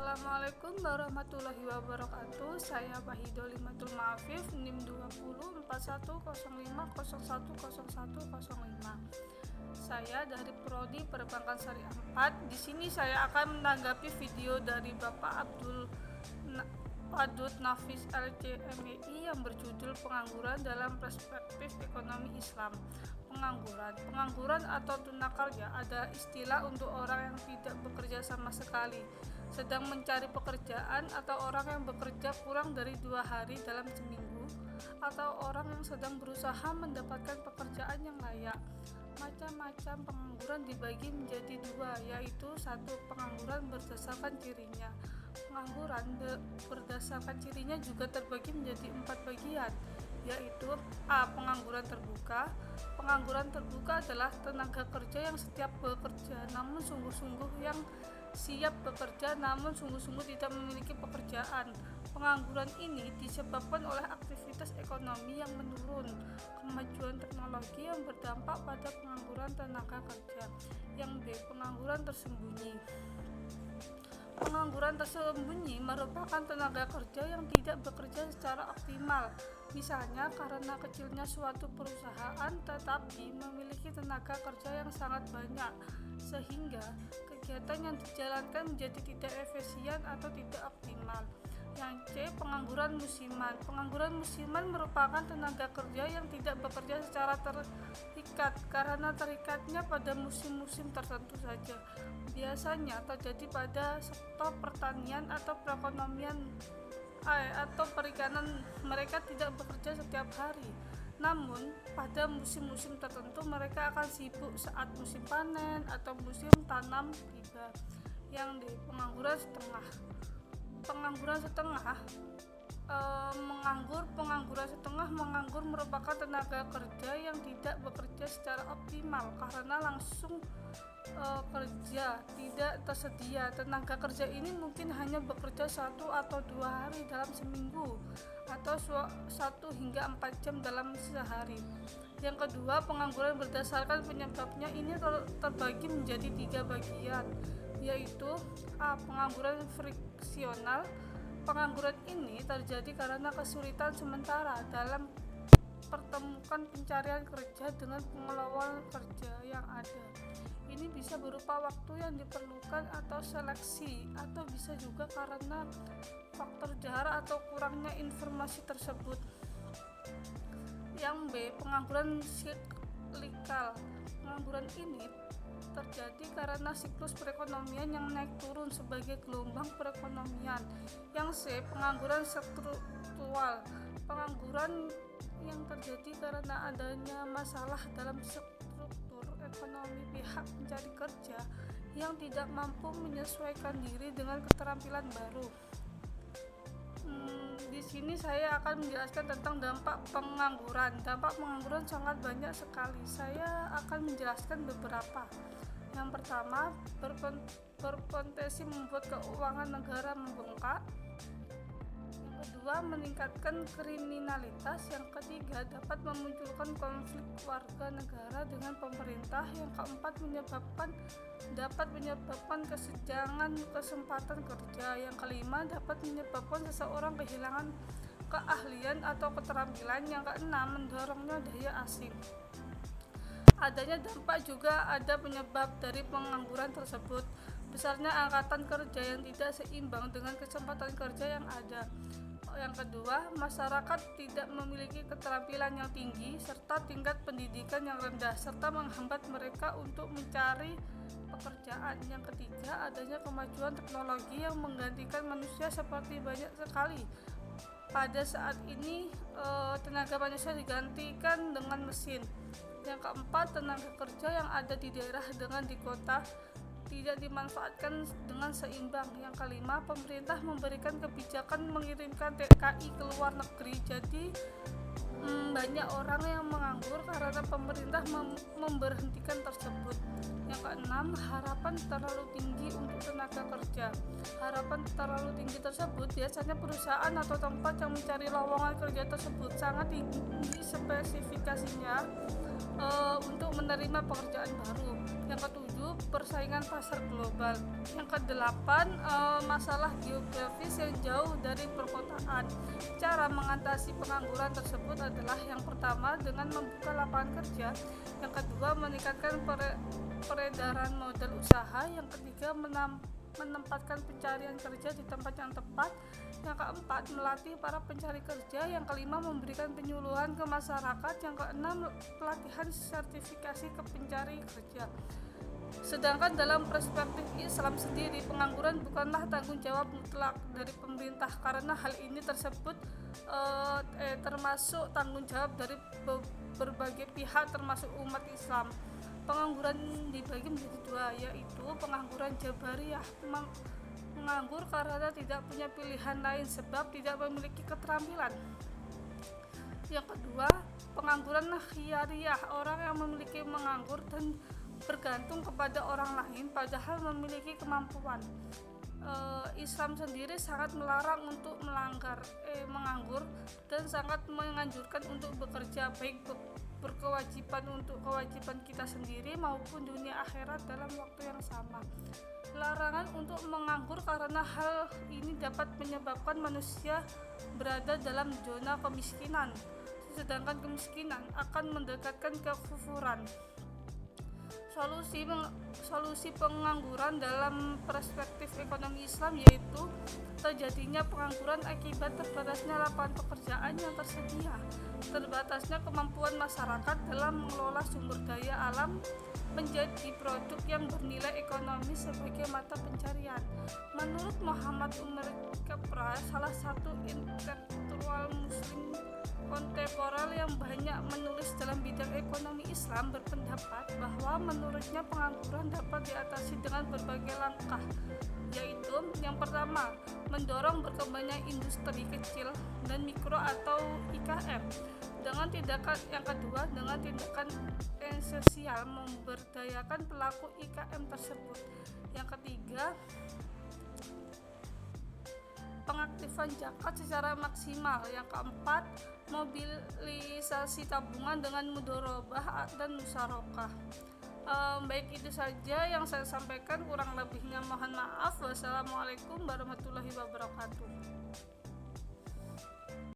Assalamualaikum warahmatullahi wabarakatuh. Saya Wahidul Limatul Ma'afif, NIM 204105010105. Saya dari Prodi Perbankan Syariah 4. Di sini saya akan menanggapi video dari Bapak Abdul Wadud Nafis LC.MEI yang berjudul Pengangguran dalam Perspektif Ekonomi Islam. Pengangguran atau tunakarja adalah istilah untuk orang yang tidak bekerja sama sekali, sedang mencari pekerjaan, atau orang yang bekerja kurang dari 2 hari dalam seminggu, atau orang yang sedang berusaha mendapatkan pekerjaan yang layak. Macam-macam pengangguran dibagi menjadi 2, yaitu 1. Pengangguran berdasarkan cirinya. Pengangguran berdasarkan cirinya juga terbagi menjadi 4 bagian, yaitu A. Pengangguran terbuka. Pengangguran terbuka adalah tenaga kerja yang siap bekerja namun sungguh-sungguh tidak memiliki pekerjaan. Pengangguran ini disebabkan oleh aktivitas ekonomi yang menurun, kemajuan teknologi yang berdampak pada pengangguran tenaga kerja. Yang B. Pengangguran tersembunyi. Pengangguran tersembunyi merupakan tenaga kerja yang tidak bekerja secara optimal, misalnya karena kecilnya suatu perusahaan tetapi memiliki tenaga kerja yang sangat banyak, sehingga kegiatan yang dijalankan menjadi tidak efisien atau tidak optimal. Yang C. Pengangguran musiman. Pengangguran musiman merupakan tenaga kerja yang tidak bekerja secara terikat karena terikatnya pada musim-musim tertentu saja. Biasanya terjadi pada sektor pertanian atau perekonomian atau perikanan. Mereka tidak bekerja setiap hari, namun pada musim-musim tertentu mereka akan sibuk saat musim panen atau musim tanam tiba. Yang D. Pengangguran setengah. Pengangguran setengah merupakan tenaga kerja yang tidak bekerja secara optimal karena langsung kerja tidak tersedia. Tenaga kerja ini mungkin hanya bekerja 1 atau 2 hari dalam seminggu atau 1 hingga 4 jam dalam sehari. Yang kedua, pengangguran berdasarkan penyebabnya ini terbagi menjadi 3 bagian, yaitu A. Pengangguran friksional. Pengangguran ini terjadi karena kesulitan sementara dalam pertemukan pencarian kerja dengan pengelola kerja yang ada. Ini bisa berupa waktu yang diperlukan atau seleksi, atau bisa juga karena faktor jarak atau kurangnya informasi tersebut. Yang B. Pengangguran siklikal. Pengangguran ini terjadi karena siklus perekonomian yang naik turun sebagai gelombang perekonomian. Yang C. Pengangguran struktural. Pengangguran yang terjadi karena adanya masalah dalam struktur ekonomi pihak pencari kerja yang tidak mampu menyesuaikan diri dengan keterampilan baru. Di sini saya akan menjelaskan tentang dampak pengangguran. Dampak pengangguran sangat banyak sekali. Saya akan menjelaskan beberapa. Yang pertama, berpotensi membuat keuangan negara membengkak. Yang kedua, meningkatkan kriminalitas. Yang ketiga, dapat memunculkan konflik warga negara dengan pemerintah. Yang keempat, dapat menyebabkan kesenjangan kesempatan kerja. Yang kelima, dapat menyebabkan seseorang kehilangan keahlian atau keterampilan. Yang keenam, mendorongnya daya asing. Adanya dampak juga ada penyebab dari pengangguran tersebut. Besarnya angkatan kerja yang tidak seimbang dengan kesempatan kerja yang ada. Yang kedua, masyarakat tidak memiliki keterampilan yang tinggi serta tingkat pendidikan yang rendah serta menghambat mereka untuk mencari pekerjaan. Yang ketiga, adanya kemajuan teknologi yang menggantikan manusia seperti banyak sekali. Pada saat ini tenaga manusia digantikan dengan mesin. Yang keempat, tenaga kerja yang ada di daerah dengan di kota tidak dimanfaatkan dengan seimbang. Yang kelima, pemerintah memberikan kebijakan mengirimkan TKI ke luar negeri, jadi banyak orang yang menganggur karena pemerintah memberhentikan tersebut. Yang keenam, harapan terlalu tinggi untuk tenaga kerja. Harapan terlalu tinggi tersebut biasanya perusahaan atau tempat yang mencari lowongan kerja tersebut sangat tinggi spesifikasinya untuk menerima pekerjaan baru. Yang ketujuh, persaingan pasar global. Yang kedelapan, masalah geografis yang jauh dari perkotaan. Cara mengatasi pengangguran tersebut adalah yang pertama dengan membuka lapangan kerja, yang kedua meningkatkan peredaran modal usaha, yang ketiga menempatkan pencarian kerja di tempat yang tepat, yang keempat melatih para pencari kerja, yang kelima memberikan penyuluhan ke masyarakat, yang keenam pelatihan sertifikasi ke pencari kerja. Sedangkan dalam perspektif Islam sendiri, pengangguran bukanlah tanggung jawab mutlak dari pemerintah, karena hal ini tersebut termasuk tanggung jawab dari berbagai pihak termasuk umat Islam. Pengangguran dibagi menjadi dua, yaitu pengangguran jabariyah, menganggur karena tidak punya pilihan lain sebab tidak memiliki keterampilan. Yang kedua, pengangguran khiyariyah, orang yang memiliki menganggur dan bergantung kepada orang lain padahal memiliki kemampuan. Islam sendiri sangat melarang untuk menganggur dan sangat menganjurkan untuk bekerja, baik berkewajiban untuk kewajiban kita sendiri maupun dunia akhirat dalam waktu yang sama. Larangan untuk menganggur karena hal ini dapat menyebabkan manusia berada dalam zona kemiskinan, sedangkan kemiskinan akan mendekatkan kekufuran. Solusi pengangguran dalam perspektif ekonomi Islam yaitu terjadinya pengangguran akibat terbatasnya lapangan pekerjaan yang tersedia, terbatasnya kemampuan masyarakat dalam mengelola sumber daya alam menjadi produk yang bernilai ekonomi sebagai mata pencarian. Menurut Muhammad Umar Kepra, salah satu intelektual muslim kontemporer yang banyak menulis dalam bidang ekonomi Islam, berpendapat bahwa menurutnya pengangguran dapat diatasi dengan berbagai langkah, yaitu yang pertama, mendorong berkembangnya industri kecil dan mikro atau IKM. Yang kedua, dengan tindakan esensial memberdayakan pelaku IKM tersebut. Yang ketiga, pengaktifan zakat secara maksimal. Yang keempat, mobilisasi tabungan dengan mudharabah dan musyarakah. Baik, itu saja yang saya sampaikan, kurang lebihnya mohon maaf. Wassalamualaikum warahmatullahi wabarakatuh.